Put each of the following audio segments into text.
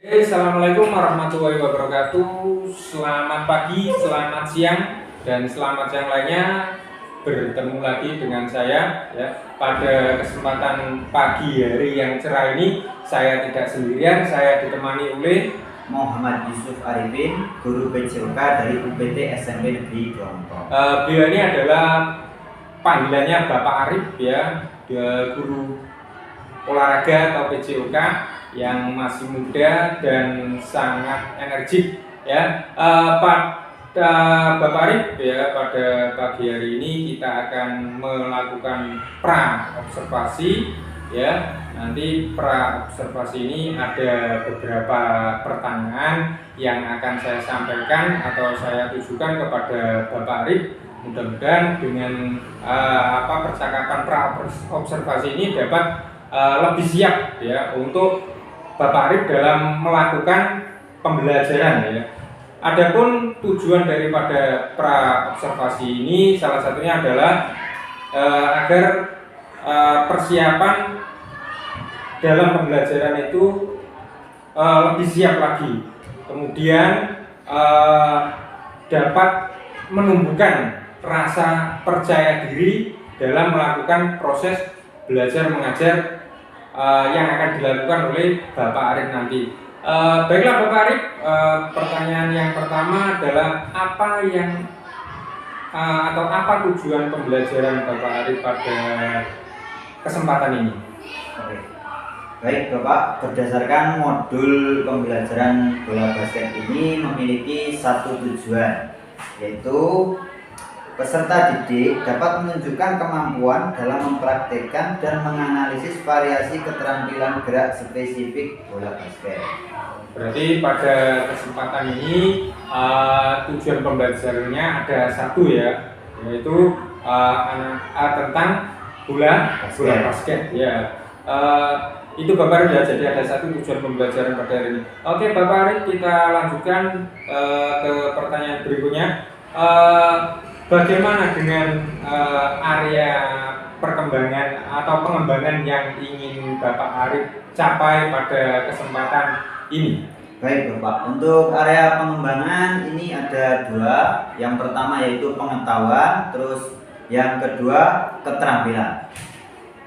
Assalamualaikum warahmatullahi wabarakatuh. Selamat pagi, selamat siang, dan selamat siang lainnya. Bertemu lagi dengan saya ya. Pada kesempatan pagi hari yang cerah ini, saya tidak sendirian, saya ditemani oleh Muhammad Yusuf Arifin, guru PJOK dari UPT SMP Negeri Dongkong. Beliau ini adalah panggilannya Bapak Arif ya, dia guru olahraga atau PJOK yang masih muda dan sangat energik ya. Pada Bapak Arif ya, pada pagi hari ini kita akan melakukan pra observasi ya. Nanti pra observasi ini ada beberapa pertanyaan yang akan saya sampaikan atau saya tujukan kepada Bapak Arif. Mudah-mudahan dengan percakapan pra observasi ini dapat lebih siap ya untuk Bapak Arif dalam melakukan pembelajaran ya. Adapun tujuan daripada pra observasi ini salah satunya adalah agar persiapan dalam pembelajaran itu lebih siap lagi. Kemudian dapat menumbuhkan rasa percaya diri dalam melakukan proses belajar mengajar yang akan dilakukan oleh Bapak Arif nanti. Baiklah Bapak Arif, pertanyaan yang pertama adalah apa tujuan pembelajaran Bapak Arif pada kesempatan ini? Oke. Baik Bapak, berdasarkan modul pembelajaran bola basket ini memiliki satu tujuan, yaitu peserta didik dapat menunjukkan kemampuan dalam mempraktikkan dan menganalisis variasi keterampilan gerak spesifik bola basket. Berarti pada kesempatan ini tujuan pembelajarannya ada satu ya, yaitu tentang bola basket ya. Itu Bapak Arif ya, jadi ada satu tujuan pembelajaran pada hari ini. Oke Bapak Arif, kita lanjutkan ke pertanyaan berikutnya. Bagaimana dengan area perkembangan atau pengembangan yang ingin Bapak Arif capai pada kesempatan ini? Baik Bapak, untuk area pengembangan ini ada dua. Yang pertama yaitu pengetahuan, terus yang kedua keterampilan.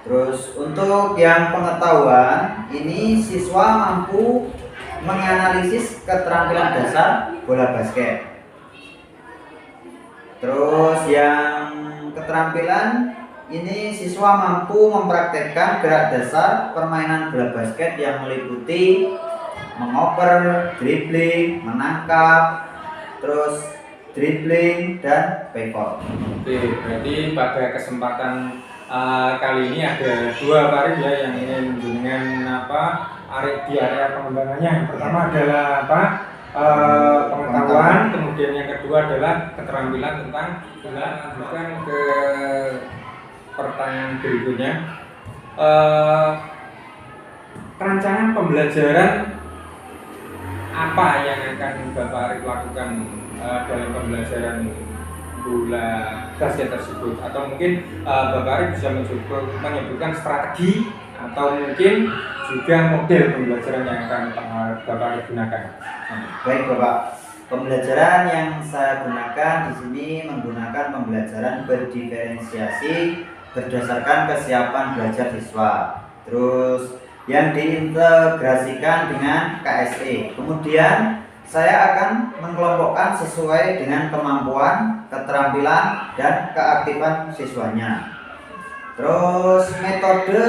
Terus untuk yang pengetahuan ini siswa mampu menganalisis keterampilan dasar bola basket. Terus yang keterampilan ini siswa mampu mempraktekkan gerak dasar permainan bola basket yang meliputi mengoper, dribbling, menangkap, terus dribbling dan pivot. Oke, berarti pada kesempatan kali ini ada dua Pak Arif ya yang ingin dengan di area pengembangannya. Yang pertama adalah pengetahuan, kemudian yang kedua adalah keterampilan tentang bola. Lanjutkan ke pertanyaan berikutnya. Rancangan pembelajaran apa yang akan Bapak Arif lakukan dalam pembelajaran bola basket tersebut, atau mungkin Bapak Arif bisa menyebutkan strategi atau mungkin juga model pembelajaran yang akan Bapak Arif gunakan. Baik Bapak, pembelajaran yang saya gunakan di sini menggunakan pembelajaran berdiferensiasi berdasarkan kesiapan belajar siswa. Terus yang diintegrasikan dengan KSE. Kemudian saya akan mengelompokkan sesuai dengan kemampuan, keterampilan, dan keaktifan siswanya. Terus metode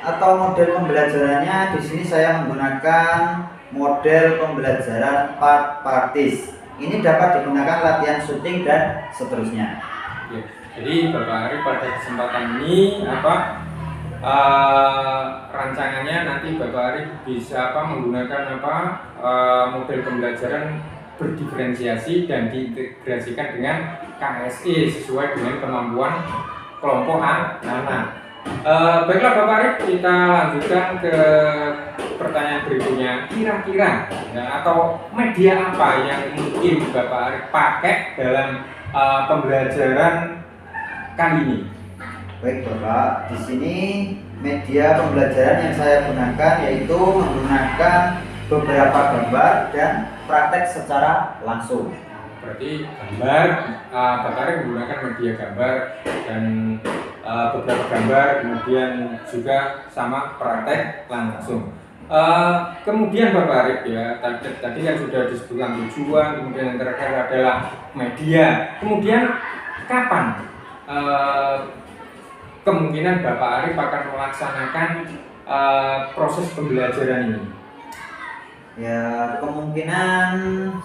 atau model pembelajarannya di sini saya menggunakan model pembelajaran part-partis. Ini dapat digunakan latihan syuting dan seterusnya. Ya, jadi Bapak Arif pada kesempatan ini rancangannya nanti Bapak Arif bisa menggunakan model pembelajaran berdiferensiasi dan diintegrasikan dengan KSE sesuai dengan kemampuan kelompok anak. Baiklah Bapak Arif, kita lanjutkan ke pertanyaan berikutnya. Kira-kira atau media apa yang mungkin Bapak Arif pakai dalam pembelajaran kali ini? Baik Bapak, di sini media pembelajaran yang saya gunakan yaitu menggunakan beberapa gambar dan praktek secara langsung. Berarti gambar, Bapak Arif menggunakan media gambar dan beberapa gambar, kemudian juga sama praktek langsung. Kemudian Bapak Arif ya, tadi kan sudah disebutkan tujuan, kemudian yang terakhir adalah media. Kemudian kapan kemungkinan Bapak Arif akan melaksanakan proses pembelajaran ini? Ya, kemungkinan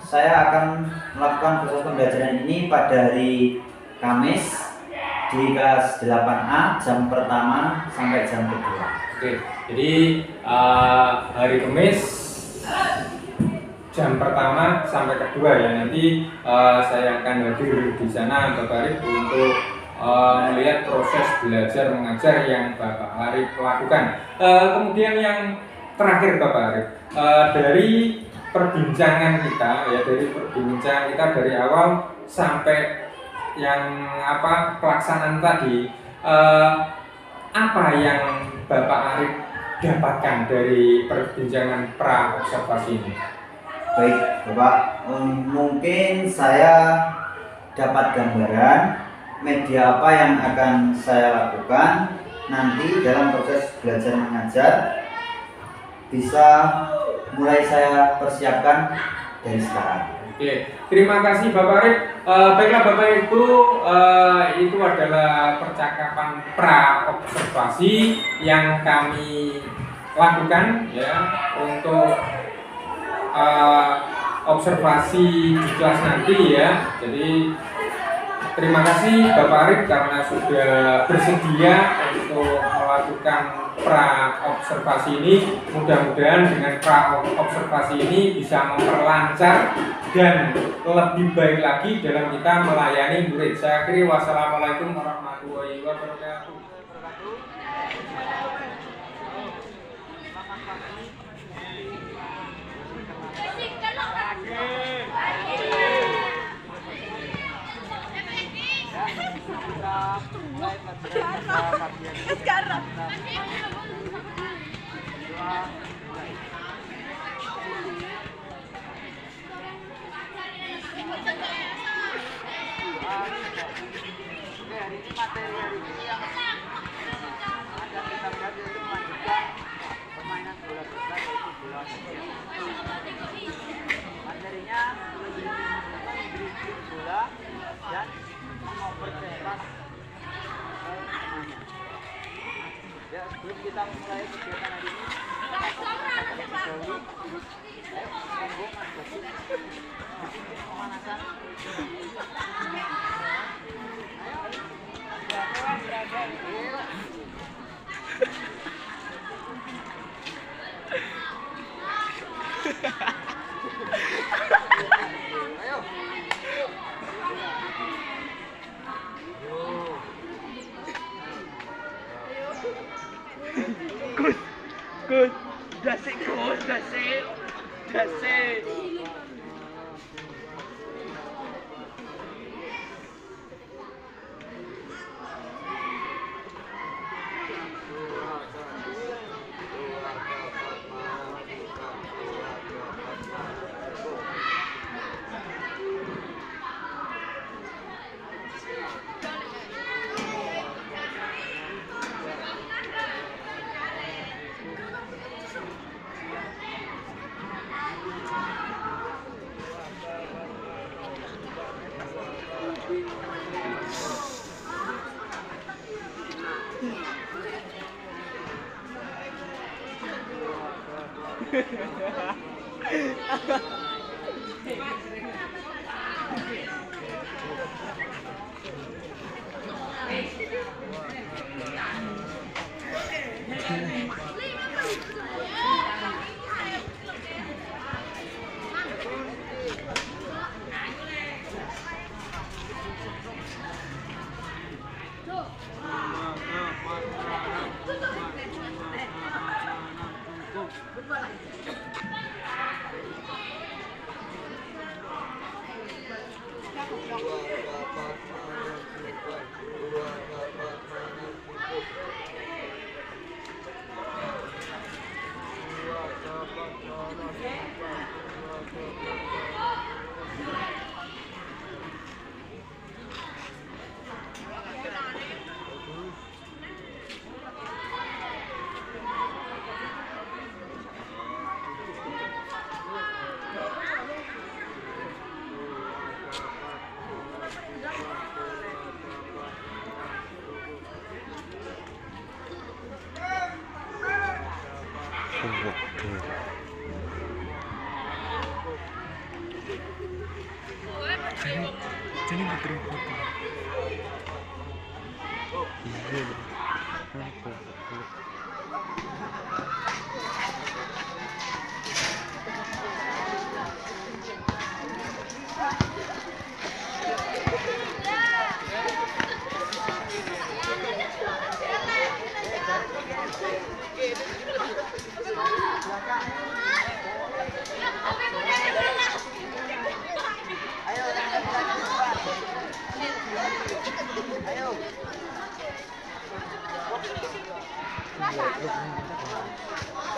saya akan melakukan proses pembelajaran ini pada hari Kamis di kelas 8A jam pertama sampai jam kedua. Oke, jadi hari Kamis jam pertama sampai kedua ya, nanti saya akan hadir di sana Bapak Arif untuk melihat proses belajar mengajar yang Bapak Arif lakukan. Kemudian yang terakhir Bapak Arif, dari perbincangan kita ya, dari awal sampai yang pelaksanaan tadi, apa yang Bapak Arif dapatkan dari perbincangan pra observasi ini? Baik Bapak, mungkin saya dapat gambaran media apa yang akan saya lakukan nanti dalam proses belajar mengajar, bisa mulai saya persiapkan dari sekarang. Oke, terima kasih Bapak Arif. Baiklah Bapak Ibu, itu adalah percakapan pra observasi yang kami lakukan ya untuk observasi di kelas nanti ya. Jadi terima kasih Bapak Arif karena sudah bersedia untuk melakukan pra observasi ini. Mudah-mudahan dengan pra observasi ini bisa memperlancar dan lebih baik lagi dalam kita melayani murid. Saya akhiri, wassalamualaikum warahmatullahi wabarakatuh. Sekarang. Hari ini materi hari ini yang akan kita lihat yaitu melanjutkan permainan bola besar yaitu bola basket. Materinya memberi bola dan mengoper ke atas temannya. Ya, sebelum kita memulai kegiatan hari ini, dahulu tembok pemanasan. Good. That's it, good. That's it. That's it. Jadi putri foto. Iya.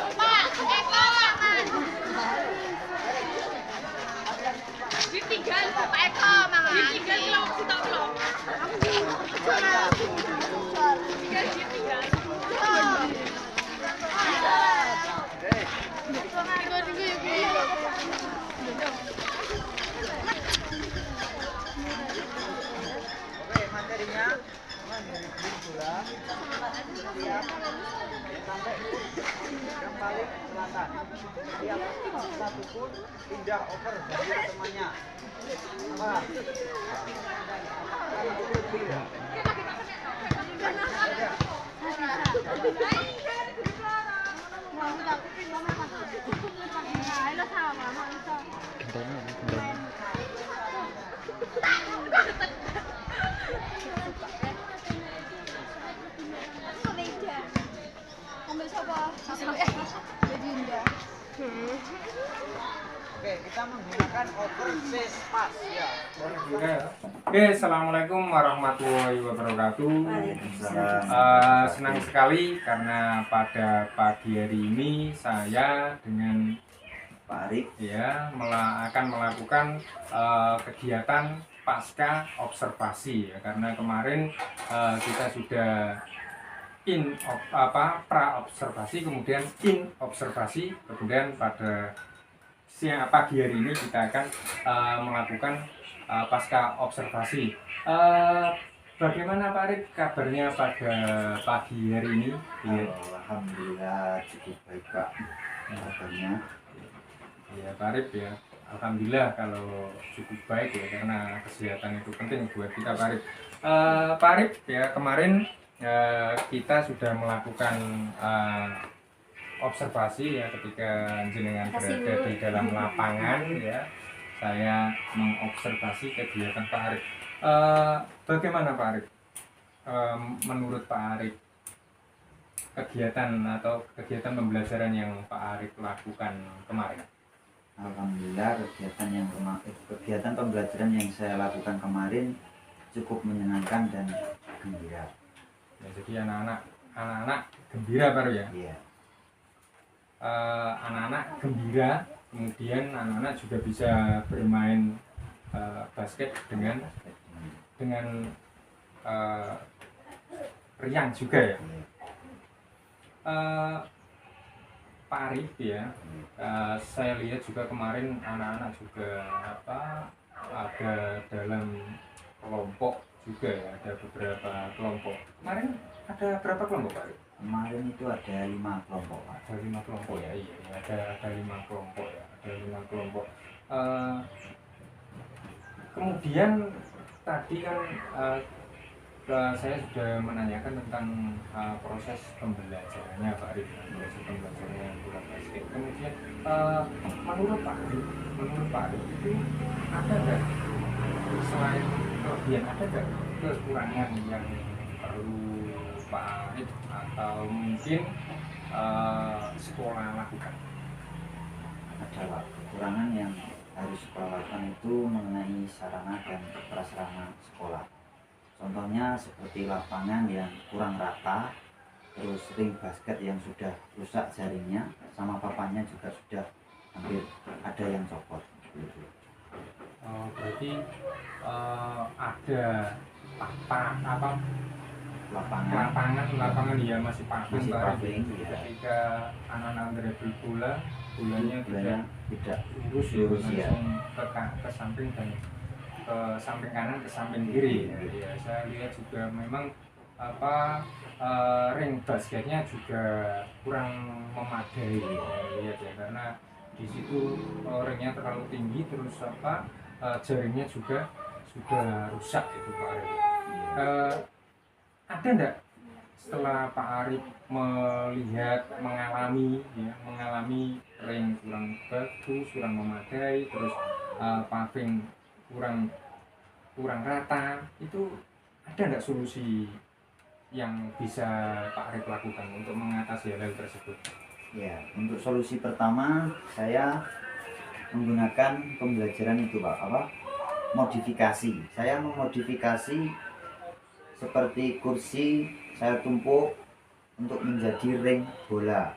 Apa? Ditinggal Pak Eko mangan. Ditinggal belum kita belum. Tinggal ditinggal. Oke, materinya menghubung bola siap sampai yang paling selatan. Tiap satu pun pindah over dari temannya. Apa? Pindah. Gendongnya, gendongnya. Oke, kita menggunakan over space pass ya. Oke, assalamualaikum warahmatullahi wabarakatuh. Waalaikumsalam. Senang sekali karena pada pagi hari ini saya dengan Pak Arif. ya akan melakukan kegiatan pasca observasi ya, karena kemarin kita sudah pra observasi, kemudian in observasi, kemudian pada pagi hari ini kita akan melakukan pasca observasi. Bagaimana Pak Arif kabarnya pada pagi hari ini? Ya. Alhamdulillah cukup baik Pak kabarnya. Ya Pak Arif ya, alhamdulillah kalau cukup baik ya, karena kesehatan itu penting buat kita Pak Arif. Pak Arif ya, kemarin kita sudah melakukan observasi ya, ketika jenengan berada di dalam lapangan ya, saya mengobservasi kegiatan Pak Arif. Bagaimana Pak Arif? Menurut Pak Arif, kegiatan kegiatan pembelajaran yang Pak Arif lakukan kemarin? Alhamdulillah kegiatan pembelajaran yang saya lakukan kemarin cukup menyenangkan dan gembira. Ya, jadi anak-anak gembira Pak Arif ya? Iya. Anak-anak gembira, kemudian anak-anak juga bisa bermain basket dengan riang juga ya. Pak Arif ya, saya lihat juga kemarin anak-anak juga ada dalam kelompok juga ya, ada beberapa kelompok. Kemarin ada berapa kelompok Pak Arif? Kemarin itu ada 5 kelompok Pak. Ada 5 kelompok ya, iya ada 5 kelompok ya, ada 5 kelompok. Kemudian tadi kan saya sudah menanyakan tentang proses pembelajarannya Pak Arif, proses pembelajarannya bola basket. Kemudian menurut Pak Arif itu ada nggak, selain kelebihan, ada nggak kekurangan yang perlu Pak Arif atau mungkin sekolah lakukan? Ada Pak, kekurangan yang harus sekolah lakukan itu mengenai sarana dan prasarana sekolah. Contohnya seperti lapangan yang kurang rata, terus ring basket yang sudah rusak jaringnya, sama papannya juga sudah hampir ada yang copot. Berarti ada lapangan ya masih paving, Ya. ketika anak-anak dribble bolanya tidak lurus ya. langsung ke samping dan ke samping kanan, ke samping kiri ya. Saya lihat juga memang ring basketnya juga kurang memadai ya, lihat ya, karena di situ ringnya terlalu tinggi, terus jaringnya juga sudah rusak itu Pak Arif. Ada enggak setelah Pak Arif melihat mengalami ring kurang bagus, kurang memadai, terus paving kurang rata, itu ada enggak solusi yang bisa Pak Arif lakukan untuk mengatasi hal tersebut? Ya, untuk solusi pertama saya menggunakan pembelajaran itu Pak, modifikasi. Saya memodifikasi seperti kursi saya tumpuk untuk menjadi ring bola.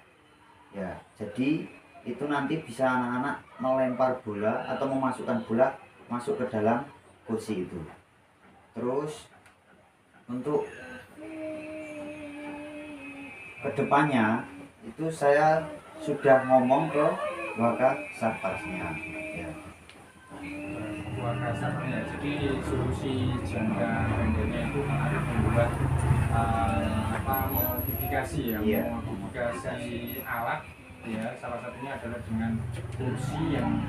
Ya, jadi itu nanti bisa anak-anak melempar bola atau memasukkan bola masuk ke dalam kursi itu. Terus untuk kedepannya itu saya sudah ngomong ke Waka Sarpasnya. Ya. Kasarnya, jadi solusi jangka pendeknya itu Pak Arif membuat modifikasi ya, Iya. modifikasi alat ya, salah satunya adalah dengan kursi yang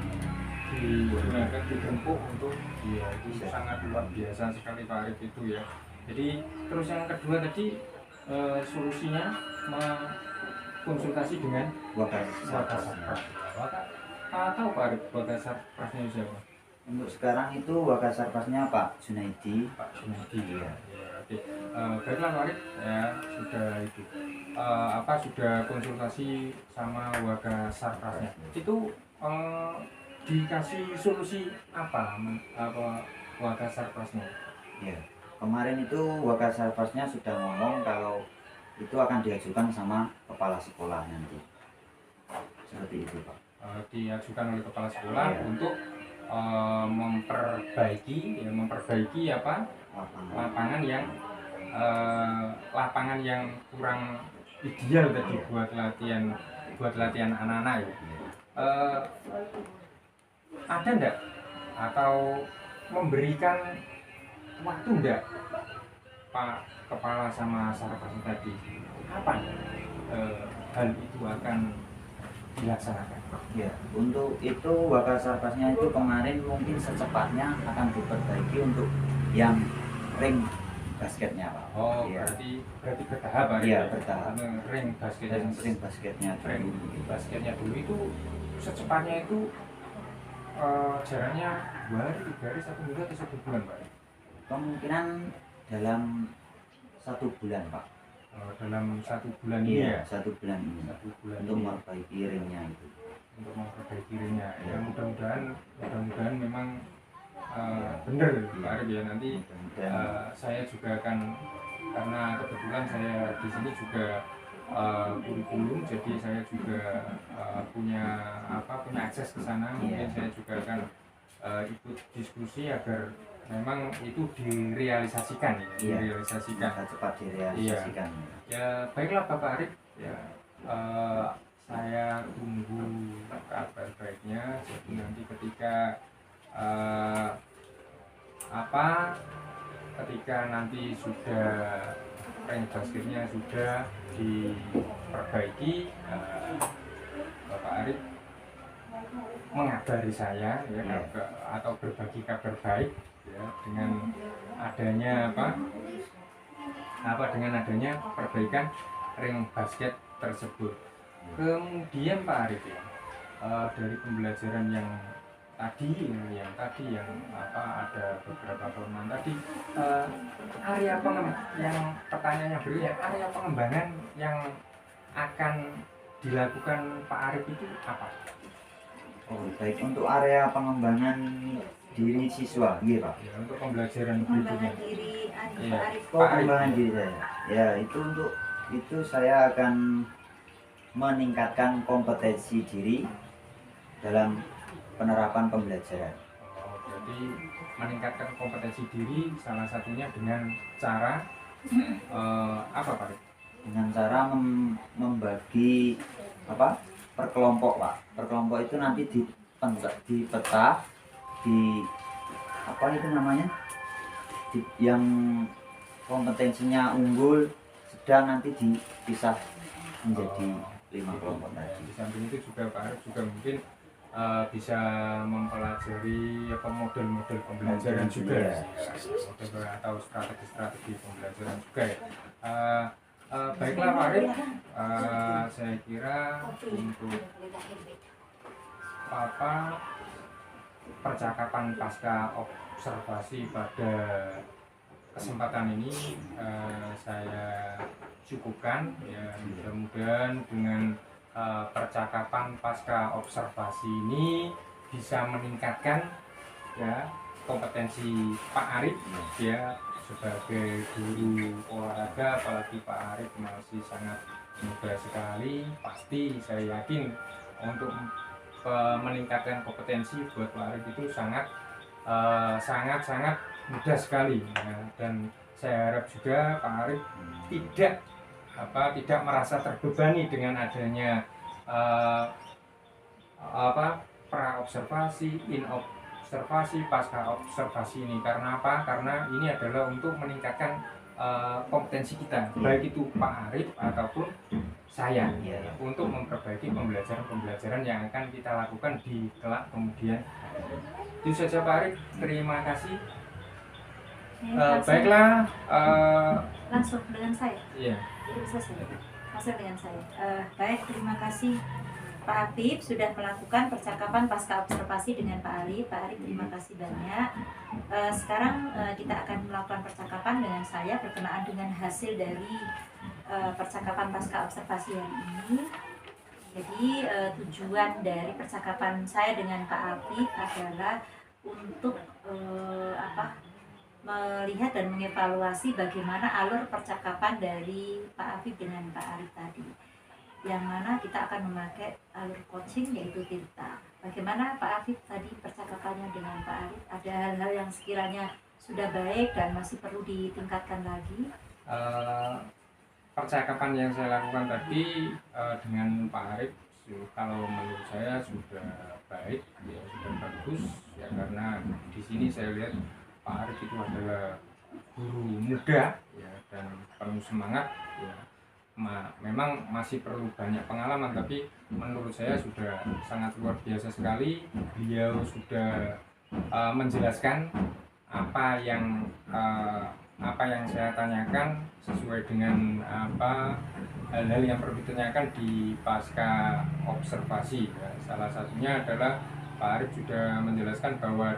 digunakan digempuk untuk ya, itu sangat luar biasa sekali Pak Arif itu ya. Jadi terus yang kedua tadi solusinya konsultasi dengan Waka Waka Sarpasnya. Sarpas. Tahu Pak Arif Waka Sarpasnya siapa? Untuk sekarang itu Waka Sarpasnya Pak Junaidi. Pak Junaidi ya. Oke. Baiklah Pak Arif ya, sudah itu sudah konsultasi sama Waka Sarpasnya. Itu dikasih solusi apa Waka Sarpasnya? Ya. Kemarin itu Waka Sarpasnya sudah ngomong kalau itu akan diajukan sama kepala sekolah nanti. Seperti itu Pak. Diajukan oleh kepala sekolah Iya. untuk memperbaiki lapangan yang kurang ideal tadi buat latihan anak-anak ya. Ada enggak atau memberikan waktu enggak Pak Kepala sama Sarpas tadi, kapan hal itu akan dilaksanakan? Ya, untuk itu Waka Sarpasnya itu kemarin mungkin secepatnya akan diperbaiki untuk yang ring basketnya Pak. Oh, ya. berarti bertahap Pak. Iya, bertahap. Ring basket Ring basketnya ring dulu. basketnya dulu itu secepatnya itu jaraknya 2 hari, 3 hari, 1 minggu atau 1 bulan Pak? Kemungkinan dalam 1 bulan Pak. Dalam 1 bulan ini Iya, ya. 1 bulan ini 1 bulan untuk ini. memperbaiki ringnya itu. Untuk memperbaiki ringnya. Ya. Ya mudah-mudahan memang benar Pak Arif ya, nanti Mudah-mudahan. saya juga akan, karena kebetulan saya di sini juga kurikulum, jadi saya juga punya akses ke sana. Mungkin saya juga akan ikut diskusi agar memang itu direalisasikan ya, Iya. direalisasikan. Bisa cepat direalisasikan. Ya baiklah Bapak Arif ya, saya tunggu kabar baiknya. Jadi nanti ketika ketika nanti sudah ring basketnya sudah diperbaiki, Bapak Arif mengabari saya ya, atau berbagi kabar baik ya, dengan adanya dengan adanya perbaikan ring basket tersebut. Kemudian Pak Arif ya, dari pembelajaran yang tadi ada beberapa kelemahan tadi, pertanyaannya berikutnya, area pengembangan yang akan dilakukan Pak Arif itu apa? Oh, baik, untuk area pengembangan diri siswa, iya Pak. Ya, untuk pembelajaran berikutnya. Iya, Pengembangan diri saya. Ya, itu saya akan meningkatkan kompetensi diri dalam penerapan pembelajaran. Jadi meningkatkan kompetensi diri salah satunya dengan cara apa Pak? Dengan cara membagi per kelompok Pak. Per kelompok itu nanti di peta yang kompetensinya unggul, sedang, nanti dipisah menjadi 5 kelompok tadi. Di samping itu juga Pak Arif juga mungkin bisa mempelajari apa model-model pembelajaran juga Iya. model atau strategi-strategi pembelajaran juga ya. Baiklah Pak Arif, saya kira untuk percakapan pasca observasi pada kesempatan ini saya cukupkan ya. Mudah-mudahan dengan percakapan pasca observasi ini bisa meningkatkan ya kompetensi Pak Arif ya sebagai guru olahraga, apalagi Pak Arif masih sangat muda sekali. Pasti saya yakin untuk meningkatkan kompetensi buat Pak Arif itu sangat mudah sekali ya. Dan saya harap juga Pak Arif tidak merasa terbebani dengan adanya pra observasi, observasi, pasca observasi ini. Karena apa? Karena ini adalah untuk meningkatkan kompetensi kita, baik itu Pak Arif ataupun saya, untuk memperbaiki pembelajaran yang akan kita lakukan di kelak kemudian. Itu saja Pak Arif, terima kasih. Baiklah, langsung dengan saya. iya. Itu bisa saya. Langsung dengan saya. Baik, terima kasih Pak Afif sudah melakukan percakapan pasca observasi dengan Pak Arif. Pak Arif, terima kasih banyak. Sekarang kita akan melakukan percakapan dengan saya berkenaan dengan hasil dari percakapan pasca observasi hari ini. Jadi tujuan dari percakapan saya dengan Pak Afif adalah untuk melihat dan mengevaluasi bagaimana alur percakapan dari Pak Afif dengan Pak Arif tadi. Yang mana kita akan memakai alur coaching yaitu Tirta. Bagaimana Pak Afif tadi percakapannya dengan Pak Arif? Ada hal-hal yang sekiranya sudah baik dan masih perlu ditingkatkan lagi? Percakapan yang saya lakukan tadi dengan Pak Arif, kalau menurut saya sudah baik, ya sudah bagus, ya karena di sini saya lihat Pak Arif itu adalah guru muda, ya dan penuh semangat, ya. Memang masih perlu banyak pengalaman, tapi menurut saya sudah sangat luar biasa sekali. Beliau sudah menjelaskan apa yang saya tanyakan sesuai dengan hal-hal yang perlu ditanyakan di pasca observasi. Ya, salah satunya adalah Pak Arif sudah menjelaskan bahwa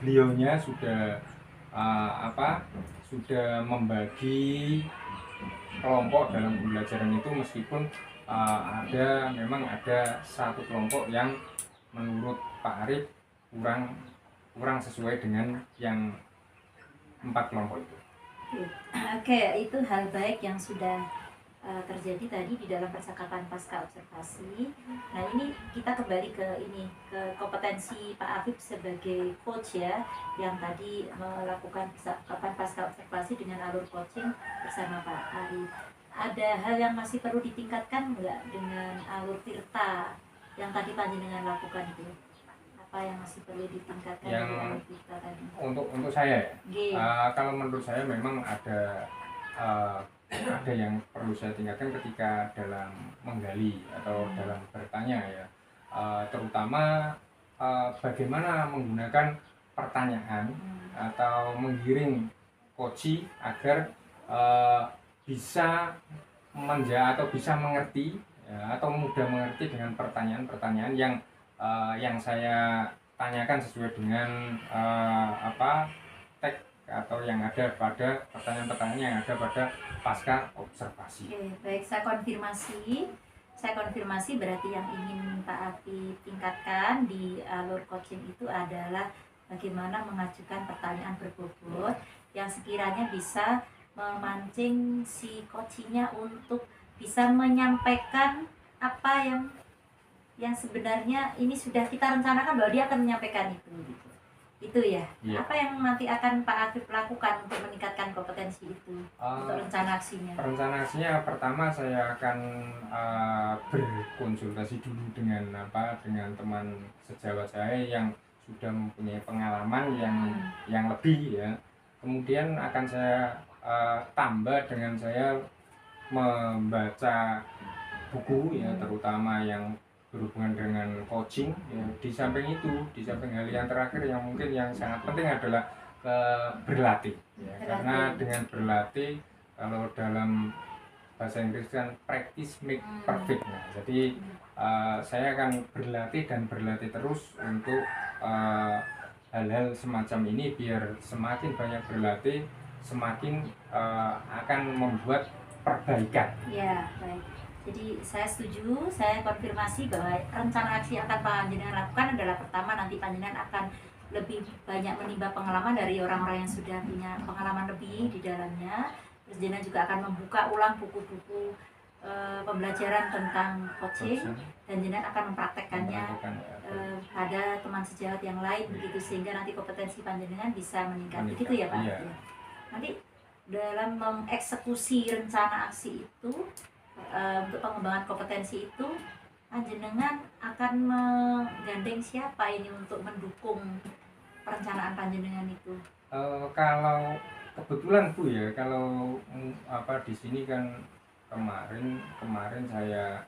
beliaunya sudah sudah membagi kelompok dalam pembelajaran itu, meskipun memang ada satu kelompok yang menurut Pak Arif kurang sesuai dengan yang 4 kelompok itu. Oke, itu hal baik yang sudah terjadi tadi di dalam percakapan pasca observasi. Nah, ini kita kembali ke kompetensi Pak Afif sebagai coach ya, yang tadi melakukan percakapan pasca observasi dengan alur coaching bersama Pak Arif. Ada hal yang masih perlu ditingkatkan nggak dengan alur Tirta yang tadi panjenengan lakukan itu? Apa yang masih perlu ditingkatkan Yang dengan alur Tirta tadi? Untuk saya, G. kalau menurut saya memang ada yang perlu saya tingkatkan ketika dalam menggali atau dalam bertanya ya, terutama bagaimana menggunakan pertanyaan atau menggiring coach agar bisa bisa mengerti ya, atau mudah mengerti dengan pertanyaan-pertanyaan yang saya tanyakan sesuai dengan teks atau yang ada pada pertanyaan-pertanyaan yang ada pada pasca observasi. Oke, baik, saya konfirmasi berarti yang ingin Pak Afif tingkatkan di alur coaching itu adalah bagaimana mengajukan pertanyaan berbobot yang sekiranya bisa memancing si coachingnya untuk bisa menyampaikan apa yang sebenarnya ini sudah kita rencanakan bahwa dia akan menyampaikan itu. Itu ya. Iya. Apa yang nanti akan Pak Afif lakukan untuk meningkatkan kompetensi itu untuk rencana aksinya? Rencana aksinya pertama saya akan berkonsultasi dulu dengan teman sejawat saya yang sudah mempunyai pengalaman yang lebih ya. Kemudian akan saya tambah dengan saya membaca buku ya, terutama yang berhubungan dengan coaching ya. Di samping hal yang terakhir yang mungkin yang sangat penting adalah berlatih ya. Karena dengan berlatih, kalau dalam bahasa Inggris kan practice make perfect. Nah, jadi saya akan berlatih terus untuk hal-hal semacam ini, biar semakin banyak berlatih semakin akan membuat perbaikan. Ya, baik. Jadi saya setuju, saya konfirmasi bahwa rencana aksi yang akan panjenengan lakukan adalah pertama, nanti panjenengan akan lebih banyak menimba pengalaman dari orang-orang yang sudah punya pengalaman lebih di dalamnya. Terus jenengan juga akan membuka ulang buku-buku pembelajaran tentang coaching, dan jenengan akan mempraktekkannya pada teman sejawat yang lain begitu, sehingga nanti kompetensi panjenengan bisa meningkat. Begitu ya Pak? Iya. Nanti dalam mengeksekusi rencana aksi itu, untuk pengembangan kompetensi itu, panjenengan akan menggandeng siapa ini untuk mendukung perencanaan panjenengan itu? Kalau kebetulan Bu ya, kalau di sini kan kemarin saya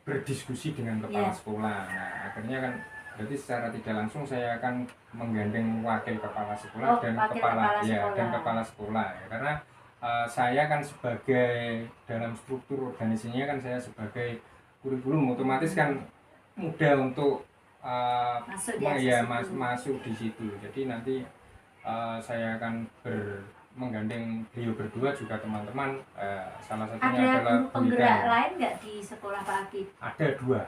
berdiskusi dengan kepala sekolah. Nah, akhirnya kan berarti secara tidak langsung saya akan menggandeng wakil kepala sekolah dan kepala sekolah ya. Karena saya kan sebagai dalam struktur organisasinya kan saya sebagai kurikulum, otomatis kan mudah untuk masuk di situ. Jadi nanti saya akan menggandeng beliau berdua, juga teman-teman, salah satunya adalah guru penggerak lain nggak di sekolah Pak Akif? Ada dua.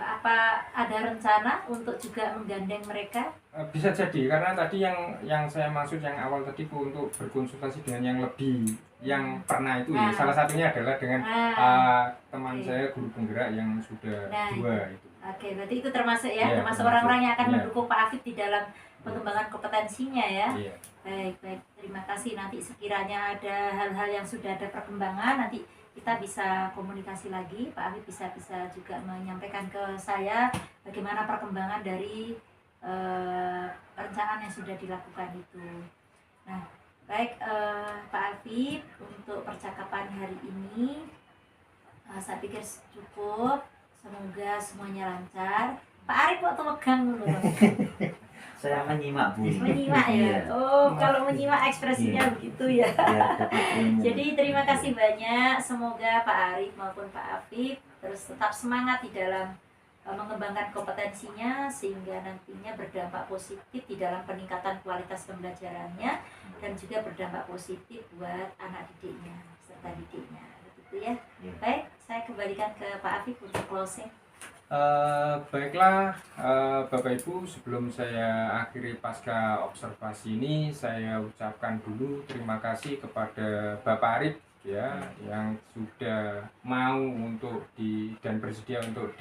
Apa ada rencana untuk juga menggandeng mereka? Bisa jadi, karena tadi yang saya maksud yang awal tadi Bu, untuk berkonsultasi dengan yang lebih yang pernah itu ya, salah satunya adalah dengan teman saya guru penggerak yang sudah dua itu. Oke, berarti itu termasuk ya, termasuk orang-orang yang akan mendukung Pak Akif di dalam pengembangan kompetensinya ya. Baik, terima kasih. Nanti sekiranya ada hal-hal yang sudah ada perkembangan, nanti kita bisa komunikasi lagi. Pak Akif bisa juga menyampaikan ke saya bagaimana perkembangan dari perencanaan yang sudah dilakukan itu. Nah, baik Pak Akif, untuk percakapan hari ini saya pikir cukup. Semoga semuanya lancar. Pak Arif kok temegang dulu? Saya menyimak Bu. Menyimak ya. Oh, kalau menyimak ekspresinya begitu ya. Jadi terima kasih banyak. Semoga Pak Arif maupun Pak Afif terus tetap semangat di dalam mengembangkan kompetensinya, sehingga nantinya berdampak positif di dalam peningkatan kualitas pembelajarannya, dan juga berdampak positif buat anak didiknya serta didiknya. Begitu ya. Baik, saya kembalikan ke Pak Afif untuk closing. Baiklah, Bapak Ibu, sebelum saya akhiri pasca observasi ini, saya ucapkan dulu terima kasih kepada Bapak Arif ya, yang sudah mau dan bersedia untuk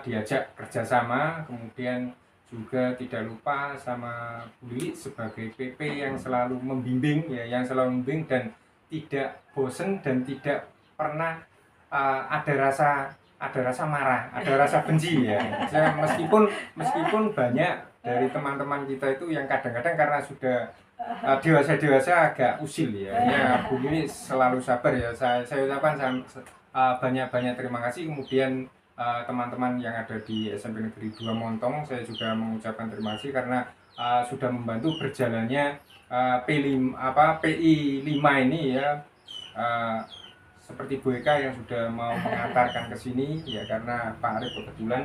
diajak kerjasama. Kemudian juga tidak lupa sama Bu Lili sebagai PP yang selalu membimbing ya, dan tidak bosen dan tidak pernah ada rasa marah, ada rasa benci ya. Meskipun banyak dari teman-teman kita itu yang kadang-kadang karena sudah dewasa agak usil ya. Bu Lili selalu sabar ya. Saya ucapkan banyak terima kasih. Kemudian teman-teman yang ada di SMP Negeri 2 Montong, saya juga mengucapkan terima kasih karena sudah membantu berjalannya PI 5 ini ya. Seperti Bu Eka yang sudah mau mengantarkan ke sini ya, karena Pak Arif kebetulan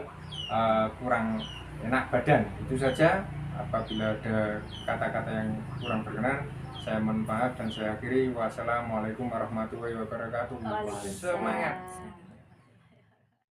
kurang enak badan. Itu saja. Apabila ada kata-kata yang kurang berkenan, saya mohon maaf dan saya akhiri. Wassalamualaikum warahmatullahi wabarakatuh. Semangat.